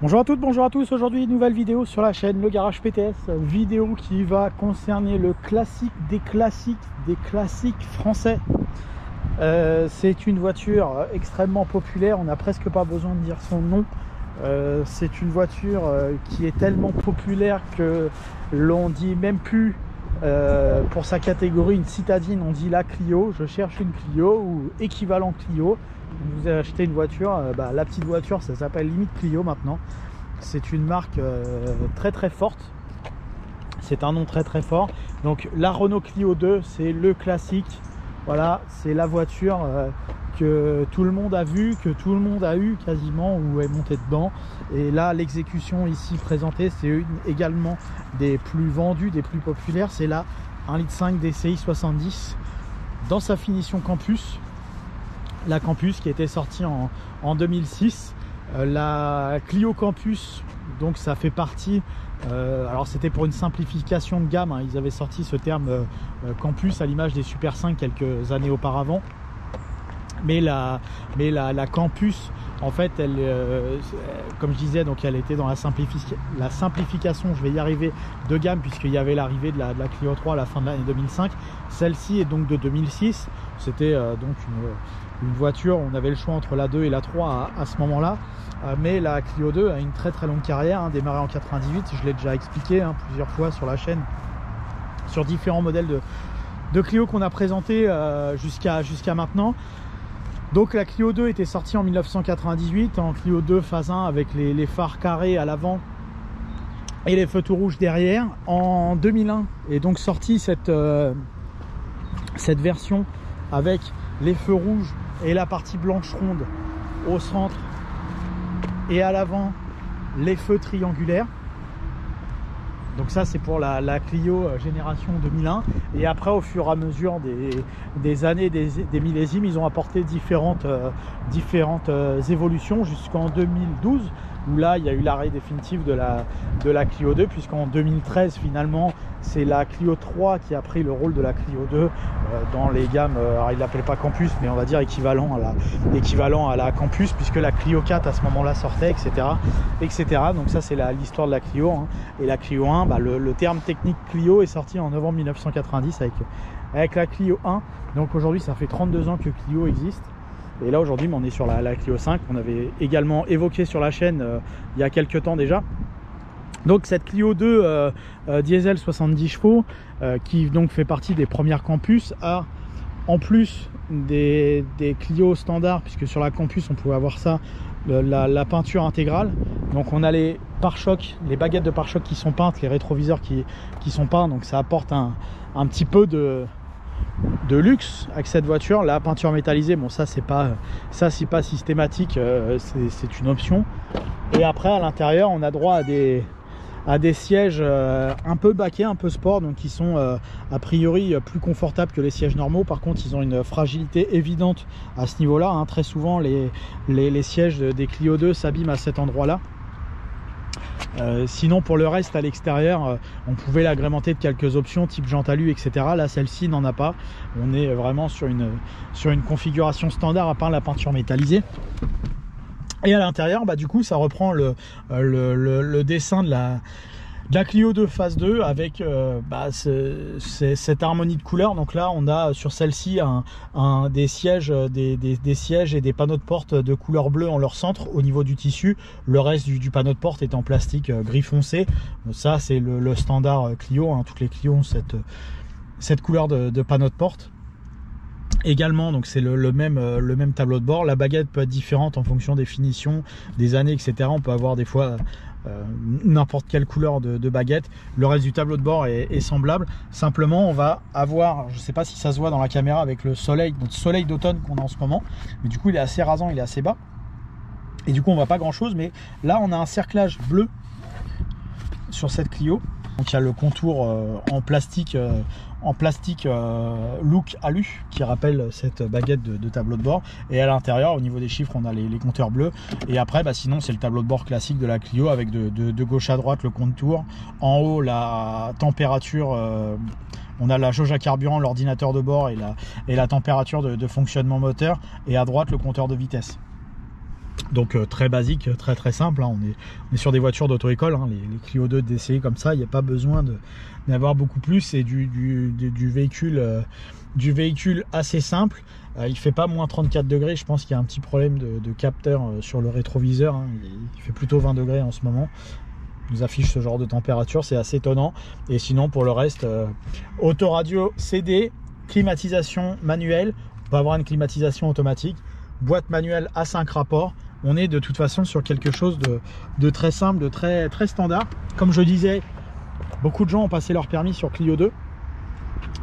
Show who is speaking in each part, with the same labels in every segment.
Speaker 1: Bonjour à toutes, bonjour à tous. Aujourd'hui, nouvelle vidéo sur la chaîne Le Garage PTS. Vidéo qui va concerner le classique des classiques français. C'est une voiture extrêmement populaire. On n'a presque pas besoin de dire son nom. C'est une voiture qui est tellement populaire que l'on dit même plus pour sa catégorie une citadine, on dit la Clio. Je cherche une Clio ou équivalent Clio. Vous avez acheté une voiture, la petite voiture, ça s'appelle limite Clio maintenant. C'est une marque très très forte. C'est un nom très très fort. Donc la Renault Clio 2, c'est le classique. Voilà, c'est la voiture que tout le monde a vue, que tout le monde a eu quasiment ou est monté dedans. Et là, l'exécution ici présentée, c'est une également des plus vendues, des plus populaires. C'est la 1,5 litre DCI 70 dans sa finition Campus. La Campus qui était sortie en 2006. La Clio Campus, donc ça fait partie, alors c'était pour une simplification de gamme, hein, ils avaient sorti ce terme Campus à l'image des Super 5 quelques années auparavant. Mais la Campus, en fait, elle, comme je disais, donc elle était dans la simplification, je vais y arriver, de gamme, puisqu'il y avait l'arrivée de la Clio 3 à la fin de l'année 2005. Celle-ci est donc de 2006. C'était donc une voiture, on avait le choix entre la 2 et la 3 à ce moment-là. Mais la Clio 2 a une très très longue carrière, hein, démarrée en 98, je l'ai déjà expliqué plusieurs fois sur la chaîne, sur différents modèles de Clio qu'on a présenté jusqu'à maintenant. Donc la Clio 2 était sortie en 1998 en Clio 2 phase 1 avec les phares carrés à l'avant et les feux tout rouges derrière. En 2001 est donc sortie cette version avec les feux rouges et la partie blanche ronde au centre et à l'avant les feux triangulaires. Donc ça c'est pour la Clio génération 2001. Et après, au fur et à mesure des années, des millésimes, ils ont apporté différentes évolutions jusqu'en 2012, où là il y a eu l'arrêt définitif de la Clio 2, puisqu'en 2013 finalement c'est la Clio 3 qui a pris le rôle de la Clio 2 dans les gammes, alors ils ne l'appellent pas Campus, mais on va dire équivalent à la Campus, puisque la Clio 4 à ce moment-là sortait, etc. Donc ça c'est l'histoire de la Clio, hein. Et la Clio 1, le terme technique Clio est sorti en novembre 1990 avec la Clio 1. Donc aujourd'hui ça fait 32 ans que Clio existe. Et là aujourd'hui on est sur la Clio 5, on avait également évoqué sur la chaîne il y a quelques temps déjà. Donc cette Clio 2 diesel 70 chevaux qui donc fait partie des premières Campus, a en plus des Clio standards, puisque sur la Campus on pouvait avoir ça, la peinture intégrale. Donc on a les pare-chocs, les baguettes de pare-chocs qui sont peintes, les rétroviseurs qui sont peints, donc ça apporte un petit peu de luxe avec cette voiture. La peinture métallisée, bon ça c'est pas systématique, c'est une option. Et après à l'intérieur on a droit à des sièges un peu baquets, un peu sport, donc qui sont a priori plus confortables que les sièges normaux. Par contre ils ont une fragilité évidente à ce niveau là, hein. Très souvent les sièges des Clio 2 s'abîment à cet endroit là. Sinon pour le reste à l'extérieur on pouvait l'agrémenter de quelques options type jante alu, etc. Là celle-ci n'en a pas, on est vraiment sur une configuration standard à part la peinture métallisée. Et à l'intérieur du coup ça reprend le dessin de la Clio 2 phase 2 avec cette harmonie de couleurs. Donc là on a sur celle-ci des sièges et des panneaux de porte de couleur bleue en leur centre au niveau du tissu. Le reste du panneau de porte est en plastique gris foncé. Ça c'est le standard Clio, hein. Toutes les Clio ont cette couleur de panneau de porte. Également, donc c'est le même tableau de bord. La baguette peut être différente en fonction des finitions, des années, etc. On peut avoir des fois n'importe quelle couleur de baguette. Le reste du tableau de bord est semblable. Simplement, on va avoir, je ne sais pas si ça se voit dans la caméra avec le soleil, notre soleil d'automne qu'on a en ce moment, mais du coup il est assez rasant, il est assez bas. Et du coup on voit pas grand chose, mais là on a un cerclage bleu sur cette Clio. Donc il y a le contour en plastique look alu qui rappelle cette baguette de tableau de bord. Et à l'intérieur au niveau des chiffres on a les compteurs bleus. Et après sinon c'est le tableau de bord classique de la Clio avec de gauche à droite le contour. En haut la température, on a la jauge à carburant, l'ordinateur de bord et la température de fonctionnement moteur. Et à droite le compteur de vitesse. Donc très basique, très simple, hein. On est sur des voitures d'auto-école, hein. Les Clio 2 DCI comme ça, il n'y a pas besoin d'avoir beaucoup plus. C'est du véhicule assez simple. Il fait pas moins 34 degrés, je pense qu'il y a un petit problème de capteur sur le rétroviseur, hein. Il fait plutôt 20 degrés en ce moment. Il nous affiche ce genre de température, c'est assez étonnant. Et sinon pour le reste, autoradio CD, climatisation manuelle, on peut avoir une climatisation automatique, boîte manuelle à 5 rapports. On est de toute façon sur quelque chose de très simple, de très standard. Comme je disais, beaucoup de gens ont passé leur permis sur Clio 2.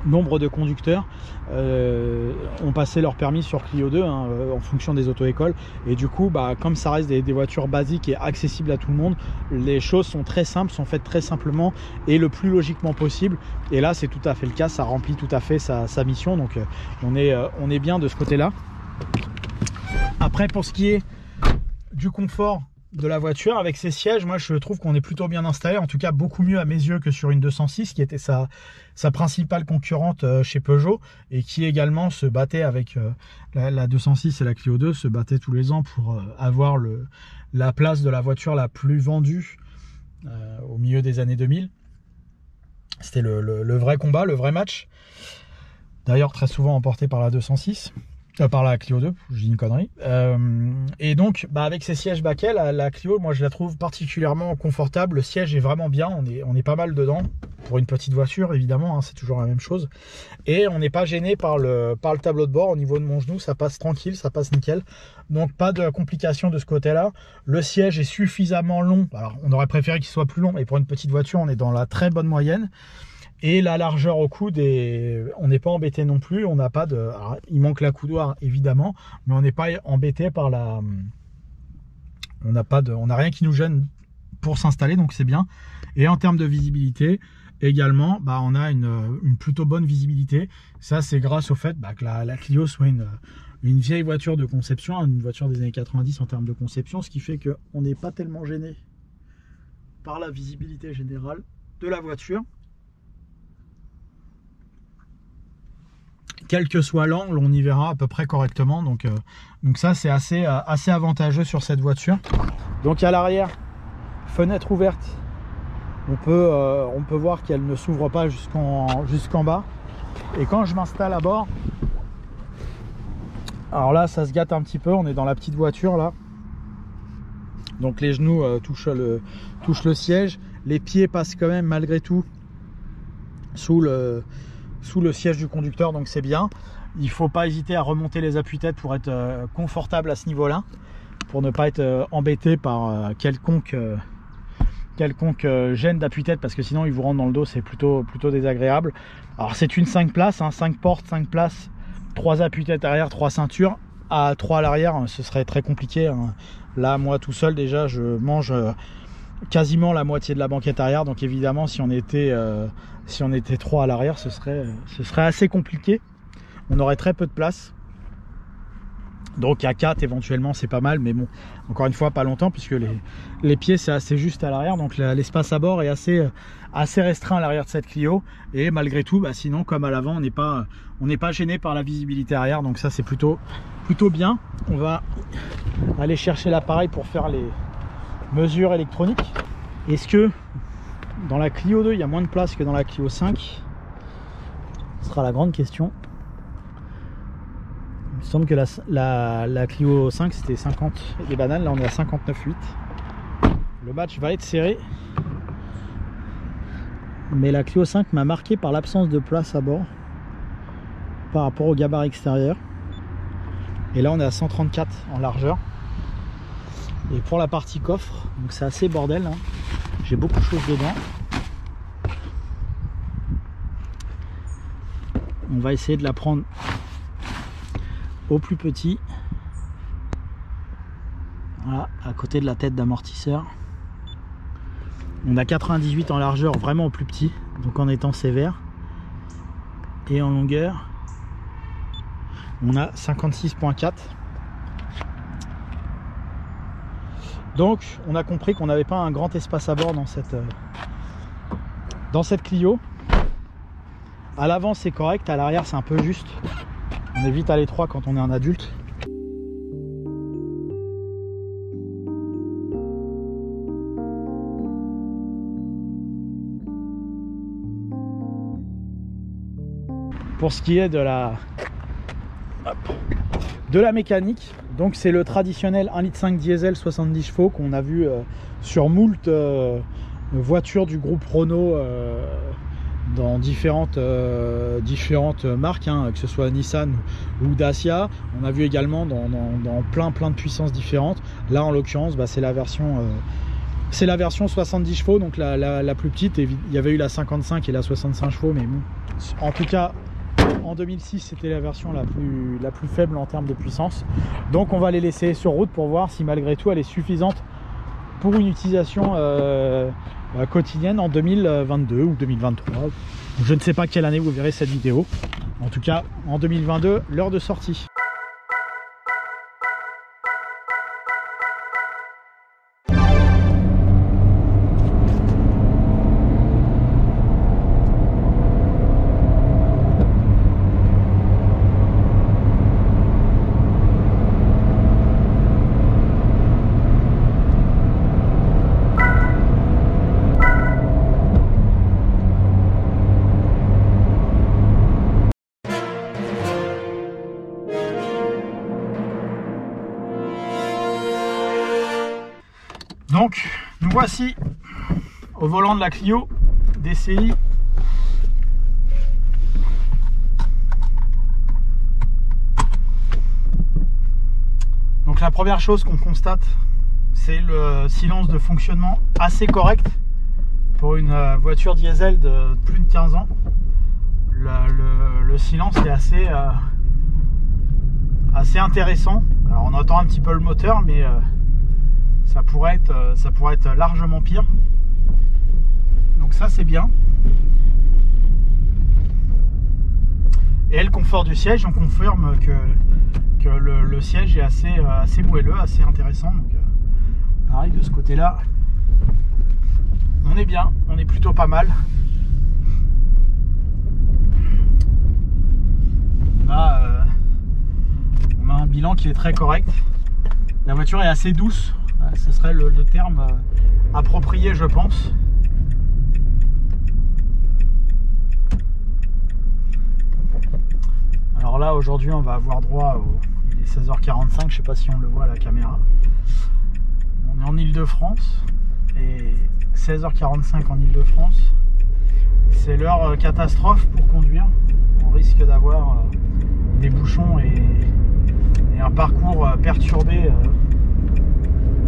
Speaker 1: Nombre de conducteurs ont passé leur permis sur Clio 2, hein, en fonction des auto-écoles. Et du coup, comme ça reste des voitures basiques et accessibles à tout le monde, les choses sont très simples, sont faites très simplement et le plus logiquement possible. Et là, c'est tout à fait le cas, ça remplit tout à fait sa mission. Donc on est bien de ce côté-là. Après, pour ce qui est du confort de la voiture avec ses sièges, moi je trouve qu'on est plutôt bien installé, en tout cas beaucoup mieux à mes yeux que sur une 206 qui était sa principale concurrente chez Peugeot, et qui également se battait avec la 206 et la Clio 2 se battaient tous les ans pour avoir la place de la voiture la plus vendue au milieu des années 2000. C'était le vrai combat, le vrai match, d'ailleurs très souvent emporté par la 206. Par la Clio 2, je dis une connerie. Et donc, avec ces sièges baquets, la Clio, moi je la trouve particulièrement confortable. Le siège est vraiment bien, on est pas mal dedans. Pour une petite voiture, évidemment, hein, c'est toujours la même chose. Et on n'est pas gêné par le tableau de bord. Au niveau de mon genou, ça passe tranquille, ça passe nickel. Donc pas de complications de ce côté-là. Le siège est suffisamment long. Alors on aurait préféré qu'il soit plus long, mais pour une petite voiture, on est dans la très bonne moyenne. Et la largeur au coude, on n'est pas embêté non plus. On n'a pas de, alors, il manque la coudoir évidemment, mais on n'est pas embêté par la. On n'a rien qui nous gêne pour s'installer, donc c'est bien. Et en termes de visibilité également, on a une plutôt bonne visibilité. Ça, c'est grâce au fait que la Clio soit une vieille voiture de conception, une voiture des années 90 en termes de conception, ce qui fait qu'on n'est pas tellement gêné par la visibilité générale de la voiture. Quel que soit l'angle, on y verra à peu près correctement. Donc ça, c'est assez avantageux sur cette voiture. Donc à l'arrière, fenêtre ouverte. On peut voir qu'elle ne s'ouvre pas jusqu'en bas. Et quand je m'installe à bord, alors là, ça se gâte un petit peu. On est dans la petite voiture là. Donc les genoux touchent le siège. Les pieds passent quand même malgré tout sous le siège du conducteur, donc c'est bien. Il faut pas hésiter à remonter les appuis-têtes pour être confortable à ce niveau-là, pour ne pas être embêté par quelconque gêne d'appui-tête, parce que sinon il vous rentre dans le dos, c'est plutôt désagréable. Alors c'est une 5 places, hein, 5 portes, 5 places, 3 appuis-têtes arrière, 3 ceintures. À 3 à l'arrière, ce serait très compliqué, hein. Là, moi tout seul déjà, je mange quasiment la moitié de la banquette arrière, donc évidemment si on était 3 à l'arrière, ce serait assez compliqué. On aurait très peu de place. Donc à 4 éventuellement c'est pas mal, mais bon, encore une fois pas longtemps, puisque les pieds c'est assez juste à l'arrière, donc l'espace à bord est assez restreint à l'arrière de cette Clio. Et malgré tout, sinon comme à l'avant, on n'est pas gêné par la visibilité arrière, donc ça c'est plutôt bien. On va aller chercher l'appareil pour faire les mesures électroniques. Est-ce que dans la Clio 2 il y a moins de place que dans la Clio 5? Ce sera la grande question. Il me semble que la Clio 5 c'était 50 et des bananes, là on est à 59,8. Le match va être serré, mais la Clio 5 m'a marqué par l'absence de place à bord par rapport au gabarit extérieur. Et là on est à 134 en largeur. Et pour la partie coffre, donc c'est assez bordel, hein. J'ai beaucoup de choses dedans. On va essayer de la prendre au plus petit. Voilà, à côté de la tête d'amortisseur. On a 98 en largeur, vraiment au plus petit, donc en étant sévère. Et en longueur, on a 56,4. Donc on a compris qu'on n'avait pas un grand espace à bord dans cette Clio. À l'avant c'est correct, à l'arrière c'est un peu juste. On est vite à l'étroit quand on est un adulte. pour ce qui est de la mécanique. Donc c'est le traditionnel 1,5 litre diesel 70 chevaux qu'on a vu sur moult voitures du groupe Renault dans différentes marques, hein, que ce soit Nissan ou Dacia. On a vu également dans plein de puissances différentes. Là en l'occurrence c'est la version 70 chevaux, donc la plus petite. Il y avait eu la 55 et la 65 chevaux, mais bon, en tout cas en 2006 c'était la version la plus faible en termes de puissance. Donc on va les laisser sur route pour voir si malgré tout elle est suffisante pour une utilisation quotidienne en 2022 ou 2023. Je ne sais pas quelle année vous verrez cette vidéo. En tout cas en 2022, l'heure de sortie. Donc nous voici au volant de la Clio DCI. Donc la première chose qu'on constate, c'est le silence de fonctionnement assez correct pour une voiture diesel de plus de 15 ans. Le silence est assez intéressant. Alors on entend un petit peu le moteur, mais ça pourrait être largement pire. Donc ça c'est bien. Et le confort du siège, on confirme que le siège est assez moelleux, assez intéressant. Donc pareil de ce côté là, on est bien, on est plutôt pas mal. On a un bilan qui est très correct. La voiture est assez douce. Ce serait le terme approprié, je pense. Alors là aujourd'hui on va avoir droit il est 16h45, je ne sais pas si on le voit à la caméra. On est en Île-de-France et 16h45 en Île-de-France, c'est l'heure catastrophe pour conduire. On risque d'avoir des bouchons et un parcours perturbé.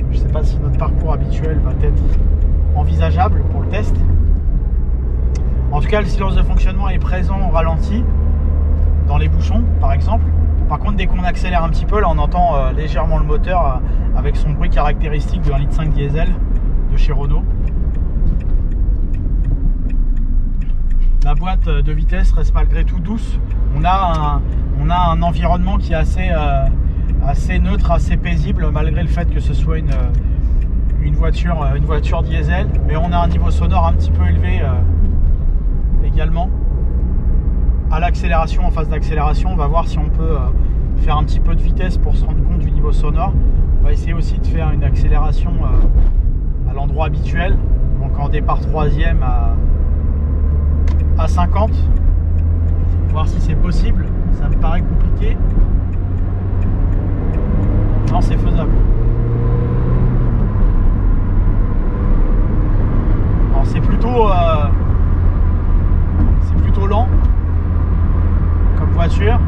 Speaker 1: Je ne sais pas si notre parcours habituel va être envisageable pour le test. En tout cas, le silence de fonctionnement est présent au ralenti, dans les bouchons par exemple. Par contre, dès qu'on accélère un petit peu, là on entend légèrement le moteur avec son bruit caractéristique de 1,5 litre diesel de chez Renault. La boîte de vitesse reste malgré tout douce. On a un environnement qui est assez neutre, assez paisible, malgré le fait que ce soit une voiture diesel. Mais on a un niveau sonore un petit peu élevé également. À l'accélération, en phase d'accélération, on va voir si on peut faire un petit peu de vitesse pour se rendre compte du niveau sonore. On va essayer aussi de faire une accélération à l'endroit habituel, donc en départ 3e à 50. Voir si c'est possible. Ça me paraît compliqué. Non, c'est faisable. Alors c'est plutôt lent comme voiture,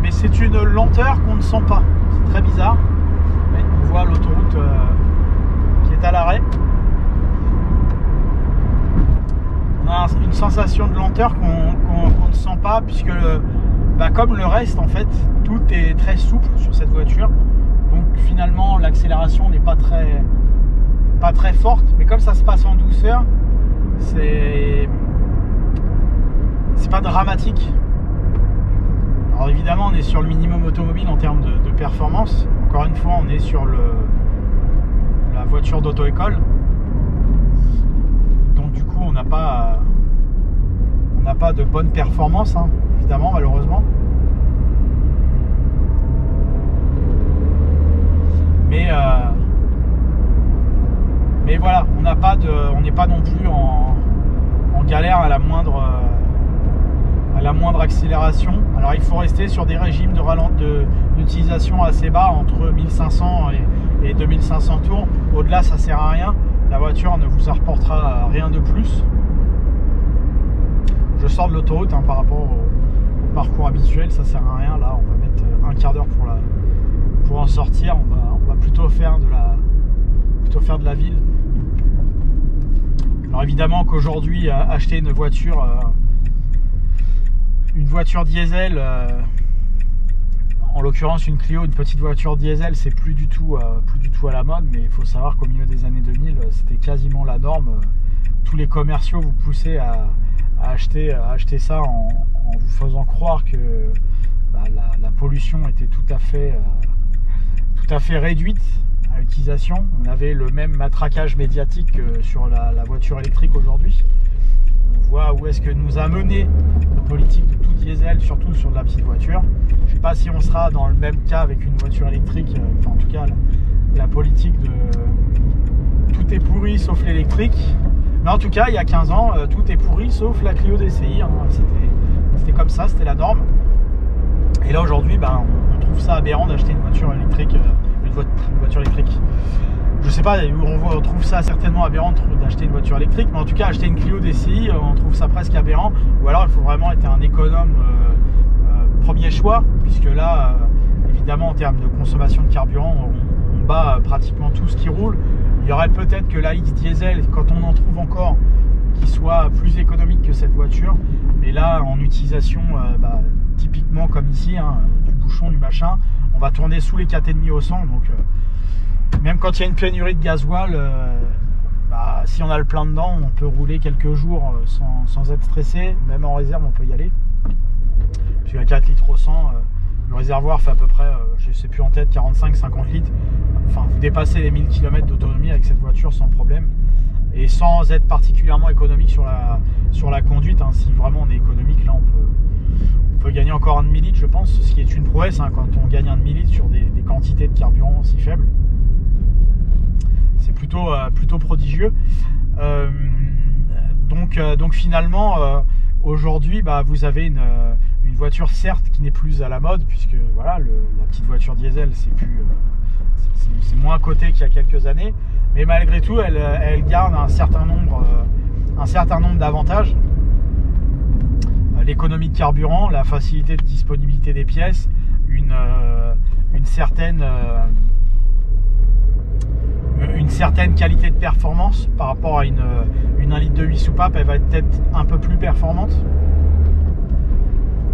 Speaker 1: mais c'est une lenteur qu'on ne sent pas. C'est très bizarre. On voit l'autoroute qui est à l'arrêt. On a une sensation de lenteur qu'on ne sent pas, puisque comme le reste en fait, tout est très souple sur cette voiture. Donc finalement l'accélération n'est pas très forte, mais comme ça se passe en douceur, c'est pas dramatique. Alors évidemment on est sur le minimum automobile en termes de performance. Encore une fois on est sur la voiture d'auto-école. Donc du coup on n'a pas de bonne performance, hein, évidemment, malheureusement. Mais voilà, on n'est pas non plus en galère à la moindre la moindre accélération. Alors il faut rester sur des régimes d'utilisation assez bas, entre 1500 et 2500 tours. Au-delà, ça sert à rien. La voiture ne vous apportera rien de plus. Je sors de l'autoroute hein, par rapport au parcours habituel, ça sert à rien. Là, on va mettre un quart d'heure pour en sortir. On va plutôt faire de la ville. Alors évidemment qu'aujourd'hui, acheter une voiture diesel, en l'occurrence une Clio, une petite voiture diesel, c'est plus du tout à la mode. Mais il faut savoir qu'au milieu des années 2000, c'était quasiment la norme. Tous les commerciaux vous poussaient à acheter ça en vous faisant croire que la pollution était tout à fait réduite à l'utilisation. On avait le même matraquage médiatique que sur la voiture électrique aujourd'hui. On voit où est-ce que nous a mené la politique de tout diesel, surtout sur de la petite voiture. Je ne sais pas si on sera dans le même cas avec une voiture électrique. Enfin, en tout cas, la politique de tout est pourri sauf l'électrique. Mais en tout cas, il y a 15 ans, tout est pourri sauf la Clio DCI. Hein. C'était comme ça, c'était la norme. Et là aujourd'hui, on trouve ça aberrant d'acheter une voiture électrique, une voiture électrique. Je sais pas où on trouve ça certainement aberrant d'acheter une voiture électrique, mais en tout cas acheter une Clio DCI, on trouve ça presque aberrant. Ou alors il faut vraiment être un économe premier choix, puisque là, évidemment en termes de consommation de carburant, on bat pratiquement tout ce qui roule. Il y aurait peut-être que la X diesel, quand on en trouve encore, qui soit plus économique que cette voiture. Mais là, en utilisation, typiquement comme ici, hein, du bouchon, du machin, on va tourner sous les 4,5 au 100. Donc, même quand il y a une pénurie de gasoil, si on a le plein dedans, on peut rouler quelques jours sans être stressé. Même en réserve, on peut y aller. Parce qu'à 4 litres au 100, le réservoir fait à peu près, je ne sais plus en tête, 45-50 litres. Enfin, vous dépassez les 1000 km d'autonomie avec cette voiture sans problème. Et sans être particulièrement économique sur la conduite. Hein. Si vraiment on est économique, là on peut gagner encore un demi-litre, je pense. Ce qui est une prouesse hein, quand on gagne un demi-litre sur des quantités de carburant si faibles. C'est plutôt prodigieux. Donc finalement, aujourd'hui, vous avez une voiture certes qui n'est plus à la mode, puisque voilà, la petite voiture diesel, c'est moins coté qu'il y a quelques années. Mais malgré tout, elle garde un certain nombre d'avantages. L'économie de carburant, la facilité de disponibilité des pièces, une certaine qualité de performance par rapport à une 1 litre de 8 soupape. Elle va être peut-être un peu plus performante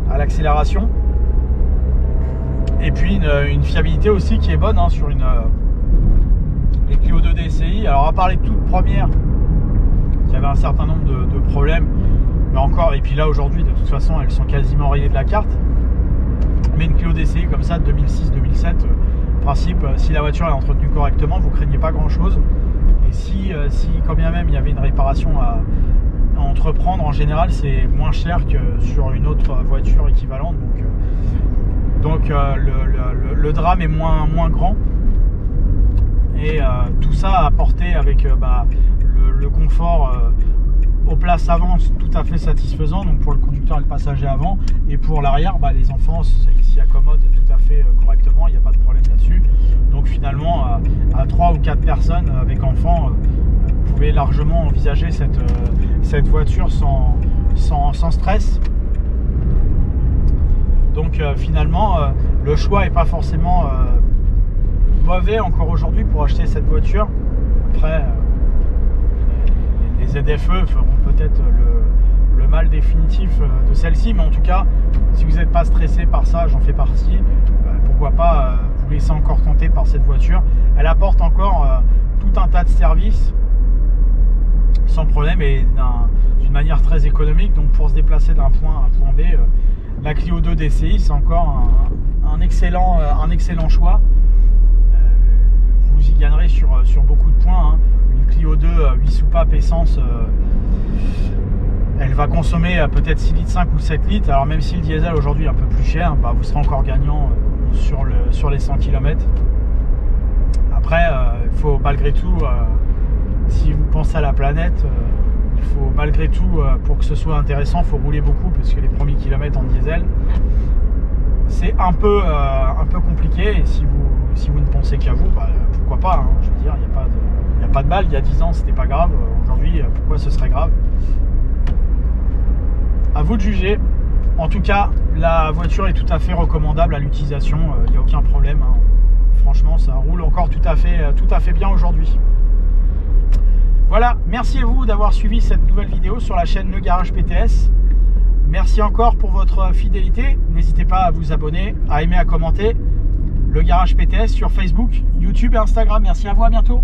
Speaker 1: à l'accélération. Et puis une fiabilité aussi qui est bonne hein, sur les Clio 2 DCI. Alors à part les toutes premières qui avaient un certain nombre de problèmes, mais encore, et puis là aujourd'hui de toute façon elles sont quasiment rayées de la carte. Mais une Clio DCI comme ça de 2006-2007, principe, si la voiture est entretenue correctement, vous craignez pas grand chose. Et si quand bien même il y avait une réparation à entreprendre, en général c'est moins cher que sur une autre voiture équivalente. Donc le drame est moins grand. Et tout ça apporté avec le confort aux places avant tout à fait satisfaisant, donc pour le conducteur et le passager avant, et pour l'arrière les enfants s'y accommodent tout à fait correctement, il n'y a pas de problème là-dessus. Donc finalement à 3 ou 4 personnes avec enfants, vous pouvez largement envisager cette voiture sans stress. Donc finalement le choix n'est pas forcément mauvais encore aujourd'hui pour acheter cette voiture. Après les ZFE feront peut-être le mal définitif de celle-ci, mais en tout cas si vous n'êtes pas stressé par ça, j'en fais partie, pourquoi pas vous laisser encore tenter par cette voiture. Elle apporte encore tout un tas de services sans problème et d'une manière très économique. Donc pour se déplacer d'un point à un point B, la Clio 2 DCI c'est encore un excellent choix. Vous y gagnerez sur beaucoup de points hein. Une Clio 2 8 soupapes essence, elle va consommer peut-être 6 litres 5 ou 7 litres. Alors même si le diesel aujourd'hui est un peu plus cher, vous serez encore gagnant sur les 100 km. Après il faut malgré tout, si vous pensez à la planète, il faut malgré tout, pour que ce soit intéressant, il faut rouler beaucoup, parce que les premiers kilomètres en diesel, c'est un peu compliqué. Et si vous ne pensez qu'à vous, bah, pourquoi pas, hein. Je veux dire, il n'y a pas de mal. Il y a 10 ans, c'était pas grave. Aujourd'hui, pourquoi ce serait grave? À vous de juger. En tout cas, la voiture est tout à fait recommandable à l'utilisation. Il n'y a aucun problème, hein. Franchement, ça roule encore tout à fait bien aujourd'hui. Voilà, merci à vous d'avoir suivi cette nouvelle vidéo sur la chaîne Le Garage PTS. Merci encore pour votre fidélité. N'hésitez pas à vous abonner, à aimer, à commenter. Le Garage PTS sur Facebook, YouTube et Instagram. Merci à vous, à bientôt.